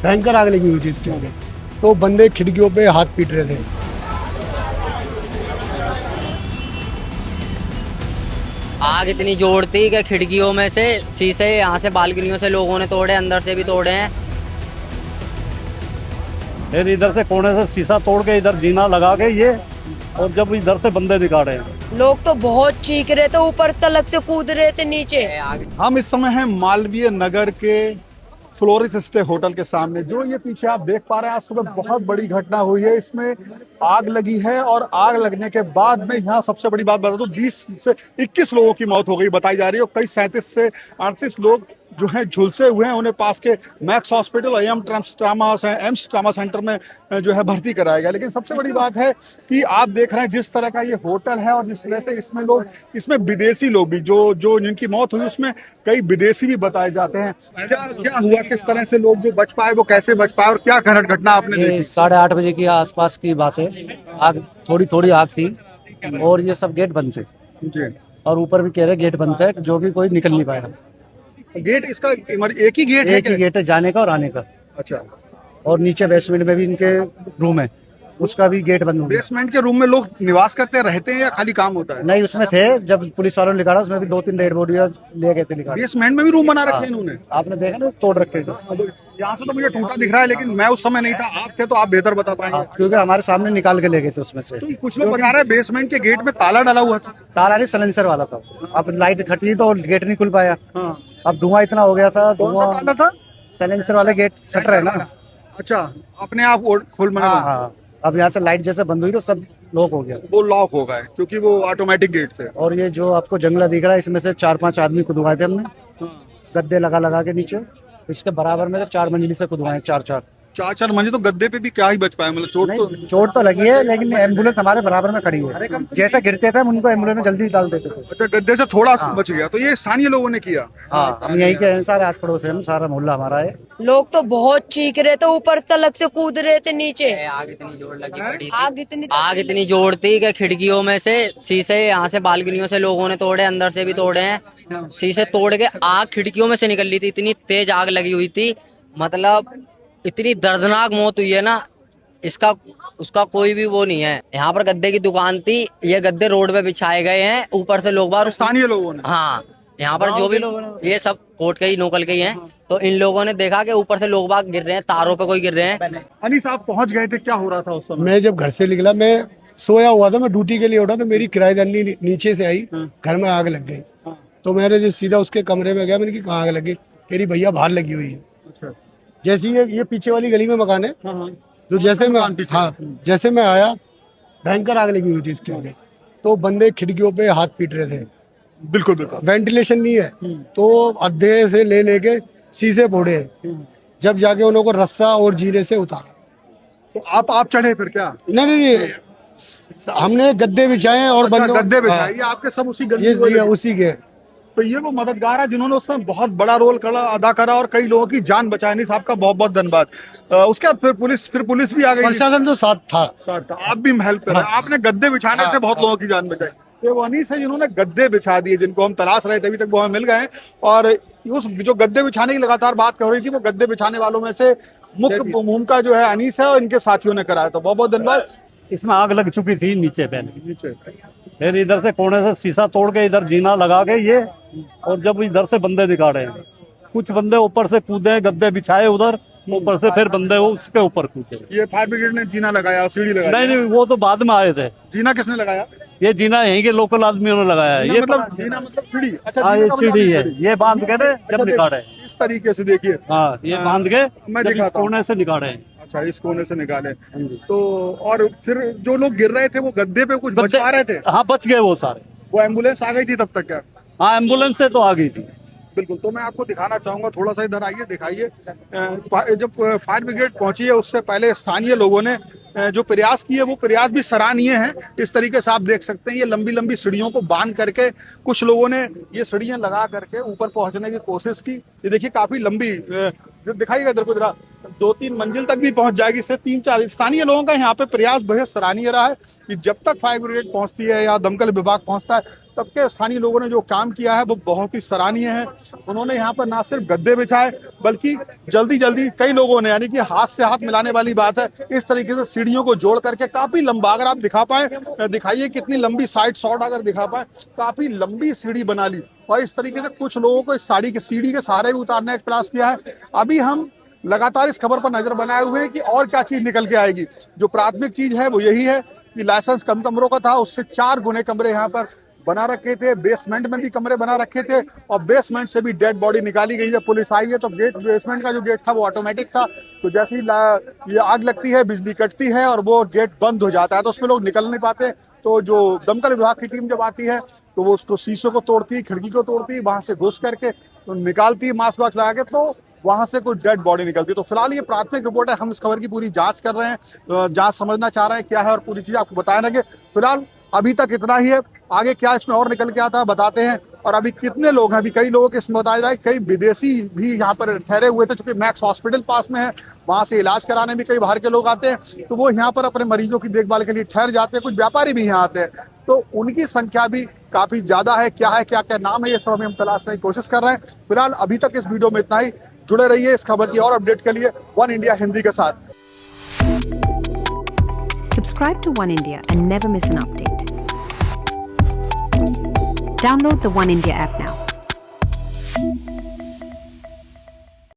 भयंकर आग लगी हुई थी इसके अंदर। तो बंदे खिड़कियों पे हाथ पीट रहे थे। आग इतनी जोर थी कि खिड़कियों में से शीशे यहाँ से बालकनियों से लोगों ने तोड़े, अंदर से भी तोड़े हैं। फिर इधर से कोने से शीशा तोड़ के इधर जीना लगा के ये, और जब इधर से बंदे निकाले हैं। लोग तो बहुत चीख रहे थे, ऊपर तलक से कूद रहे थे नीचे। हम इस समय हैं मालवीय नगर के फ्लोरिस स्टे होटल के सामने। जो ये पीछे आप देख पा रहे हैं, आज सुबह बहुत बड़ी घटना हुई है। इसमें आग लगी है और आग लगने के बाद में यहाँ सबसे बड़ी बात बता दूं, 20 से 21 लोगों की मौत हो गई बताई जा रही है और कई 37 से 38 लोग जो हैं झुलसे हुए हैं। उन्हें पास के मैक्स हॉस्पिटल और एम्स ट्रामा सेंटर में जो है भर्ती कराया गया। लेकिन सबसे बड़ी बात है कि आप देख रहे हैं जिस तरह का ये होटल है और जिस तरह से इसमें लोग, इसमें विदेशी लोग भी जो जिनकी मौत हुई उसमें कई विदेशी भी बताए जाते हैं। क्या क्या हुआ, किस तरह से लोग जो बच पाए वो कैसे बच पाए और क्या घटना आपने देखी? 8:30 बजे के आसपास की बात है। आग थोड़ी आग थी और ये सब गेट बंद थे जी। और ऊपर भी कह रहे गेट बंद है, जो कि कोई निकल नहीं पाएगा। गेट इसका एक ही गेट है एक ही गेट है जाने का और आने का। अच्छा। और नीचे बेसमेंट में भी इनके रूम है, उसका भी गेट बंद हो गया। बेसमेंट के रूम में लोग निवास करते रहते हैं या खाली काम होता है? नहीं, उसमें थे। जब पुलिस वालों ने निकाला उसमें भी 2-3 डेड बॉडी ले गए थे निकाल। बेसमेंट में भी रूम बना रखे हैं इन्होंने? आपने देखा ना, तोड़ रखे थे। यहाँ से तो मुझे टूटा दिख रहा है, लेकिन मैं उस समय नहीं था, आप थे तो आप बेहतर बता पाएंगे। क्योंकि हमारे सामने निकाल के ले गए थे उसमें से। तो कुछ लोग बता रहे हैं बेसमेंट के गेट में ताला डाला हुआ था। ताला नहीं, सलेंसर वाला था। अब लाइट खटी तो गेट नहीं खुल पाया। हाँ। अब धुआं इतना हो गया था। कौन सा ताला था? सलेंसर वाले गेट शटर है ना। अच्छा, अपने आप खोल बना। हाँ। अब यहाँ से लाइट जैसे बंद हुई तो सब लॉक हो गया। वो लॉक हो गए क्योंकि वो ऑटोमेटिक गेट थे। और ये जो आपको जंगला दिख रहा है, इसमें से 4-5 आदमी कुदवाए थे हमने, गद्दे लगा के नीचे। इसके बराबर में से 4 मंजिली से कुदवाए, 4-4 मंजिल। तो गद्दे पे भी क्या ही बच पाए, मतलब चोट तो लगी है, लेकिन एम्बुलेंस हमारे बराबर में खड़ी है। जैसा गिरते थे हम उनको एम्बुलेंस में जल्दी डाल देते थे। अच्छा, गद्दे से थोड़ा बच गया। तो ये स्थानीय लोगों ने किया? हाँ, हम यहीं के सारे आस पड़ोस हैं, सारा मोहल्ला हमारा है। लोग तो बहुत चीख रहे थे, ऊपर तलक से कूद रहे थे नीचे। आग इतनी जोर लगी पड़ी थी। आग इतनी जोर थी कि खिड़कियों में से शीशे यहाँ से बालकनियों से लोगों ने तोड़े, अंदर से भी तोड़े हैं। शीशे तोड़ के आग खिड़कियों में से निकल रही थी। इतनी तेज आग लगी हुई थी, मतलब इतनी दर्दनाक मौत हुई है ना, उसका कोई भी वो नहीं है। यहाँ पर गद्दे की दुकान थी, ये गद्दे रोड पे बिछाए गए हैं, ऊपर से लोग बाहर स्थानीय लोगों ने। हाँ, यहाँ पर जो भी ये सब कोर्ट के ही नोकल के ही हैं, तो इन लोगों ने देखा कि ऊपर से लोग बाग गिर रहे हैं, तारों पे कोई गिर रहे हैं। अनीस, आप पहुंच गए थे, क्या हो रहा था उस समय? मैं जब घर से निकला, मैं सोया हुआ था, मैं ड्यूटी के लिए उठा तो मेरी किराएदारनी नीचे से आई, घर में आग लग गई। तो मैंने जो सीधा उसके कमरे में गया, मैंने कहा कहाँ आग लगी? कह रही भैया बाहर लगी हुई है। जैसे ये पीछे वाली गली में मकान है, तो जैसे मैं आया, भयंकर आग लगी हुई थी इसके अंदर। तो बंदे खिड़कियों पे हाथ पीट रहे थे। बिल्कुल बिल्कुल। वेंटिलेशन नहीं है, तो अद्धे से लेके शीशे फोड़े, जब जाके उनको रस्सा और जीने से उतारा। तो आप चढ़े फिर क्या? नहीं, हमने गद्दे बिछाए और बंदों गद्दे बिछाए। ये आपके सब उसी गली ये उसी के। तो ये वो मददगार है जिन्होंने उस समय बहुत बड़ा रोल अदा करा और कई लोगों की जान बचाई। नहीं, आपका बहुत बहुत धन्यवाद। उसके बाद फिर पुलिस भी आ गई, प्रशासन तो साथ था। आप भी हेल्प कर, आपने गद्दे बिछाने से बहुत लोगों की जान बचाई। तो वो अनीस है जिन्होंने गद्दे बिछा दिए, जिनको हम तलाश रहे थे, अभी तक वो हमें मिल गए हैं। और उस जो गद्दे बिछाने की लगातार बात कर रही थी, वो गद्दे बिछाने वालों में से मुख्य भूमिका जो है अनीस है और इनके साथियों ने कराया। तो बहुत बहुत धन्यवाद। इसमें आग लग चुकी थी नीचे पहले। फिर इधर से कोने से शीशा तोड़ के इधर जीना लगा के ये, और जब इधर से बंदे निकाले हैं, कुछ बंदे ऊपर से कूदे, गद्दे बिछाए उधर, ऊपर से फिर बंदे उसके ऊपर कूदे। ये फायर ब्रिगेड ने जीना लगाया, सीढ़ी लगाई? नहीं, वो तो बाद में आए थे। जीना किसने लगाया? ये जीना यहीं के लोकल आदमियों ने लगाया है। ये मतलब जीना मतलब सीढ़ी? अच्छा, हाँ, ये सीढ़ी है। ये बांध के जब निकाले, इस तरीके से देखिए। हाँ, ये बांध के मैं जब दिखाता इस कोने से निकाले। अच्छा, इस कोने से निकाले। तो और फिर जो लोग गिर रहे थे वो गद्दे पे कुछ बचा रहे थे? हाँ, बच गए वो सारे। वो एम्बुलेंस आ गई थी तब तक क्या? हाँ, एम्बुलेंस से तो आ गई थी। बिल्कुल। तो मैं आपको दिखाना चाहूंगा, थोड़ा सा इधर आइए, दिखाइए। जब फायर ब्रिगेड पहुंची है उससे पहले स्थानीय लोगों ने जो प्रयास किए वो प्रयास भी सराहनीय है। इस तरीके से आप देख सकते हैं, ये लंबी लंबी सीढ़ियों को बांध करके कुछ लोगों ने ये सीढ़ियां लगा करके ऊपर पहुंचने की कोशिश की। ये देखिए काफी लंबी, दिखाइएगा इधर को जरा, 2-3 मंजिल तक भी पहुंच जाएगी। इससे 3-4 स्थानीय लोगों का यहाँ पे प्रयास बेहद सराहनीय रहा है कि जब तक फायर ब्रिगेड पहुंचती है या दमकल विभाग पहुंचता है, तब के स्थानीय लोगों ने जो काम किया है वो बहुत ही सराहनीय है। उन्होंने यहाँ पर ना सिर्फ गद्दे बिछाए बल्कि जल्दी जल्दी कई लोगों ने, यानी कि हाथ से हाथ मिलाने वाली बात है, इस तरीके से सीढ़ियों को जोड़ करके काफी लंबा, अगर आप दिखा पाए दिखाइए कितनी लंबी साइड शॉट अगर दिखा पाए, काफी लंबी सीढ़ी बना ली और इस तरीके से कुछ लोगों को इस सीढ़ी के सहारे भी उतारने का प्रयास किया है। अभी हम लगातार इस खबर पर नजर बनाए हुए हैं कि और क्या चीज निकल के आएगी। जो प्राथमिक चीज है वो यही है कि लाइसेंस कम कमरों का था, उससे 4 गुने कमरे यहाँ पर बना रखे थे, बेसमेंट में भी कमरे बना रखे थे और बेसमेंट से भी डेड बॉडी निकाली गई है। पुलिस आई है तो गेट, बेसमेंट का जो गेट था वो ऑटोमेटिक था, तो जैसे ही ये आग लगती है बिजली कटती है और वो गेट बंद हो जाता है तो उसमें लोग निकल नहीं पाते। तो जो दमकल विभाग की टीम जब आती है तो वो उसको शीशों को तोड़ती, खिड़की को तोड़ती, वहां से घुस करके तो निकालती मास्क वास्क लगा के, तो वहां से कोई डेड बॉडी निकलती। तो फिलहाल ये प्राथमिक रिपोर्ट है, हम इस खबर की पूरी जांच कर रहे हैं, जांच समझना चाह रहे हैं क्या है और पूरी चीज आपको बताए रहेंगे। फिलहाल अभी तक इतना ही है, आगे क्या इसमें और निकल के आता है बताते हैं। और अभी कितने लोग हैं, अभी कई लोगों के इसमें बताया जाए, कई विदेशी भी यहाँ पर ठहरे हुए थे, चूंकि मैक्स हॉस्पिटल पास में है, वहां से इलाज कराने भी कई बाहर के लोग आते हैं, तो वो यहाँ पर अपने मरीजों की देखभाल के लिए ठहर जाते हैं। कुछ व्यापारी भी यहाँ आते हैं, तो उनकी संख्या भी काफी ज्यादा है। क्या है, क्या क्या नाम है, ये सब अभी हम तलाशने की कोशिश कर रहे हैं। फिलहाल अभी तक इस वीडियो में इतना ही। जुड़े रहिए इस खबर की और अपडेट के लिए वन इंडिया हिंदी के साथ। Subscribe to One India and never miss an update. Download the One India app now.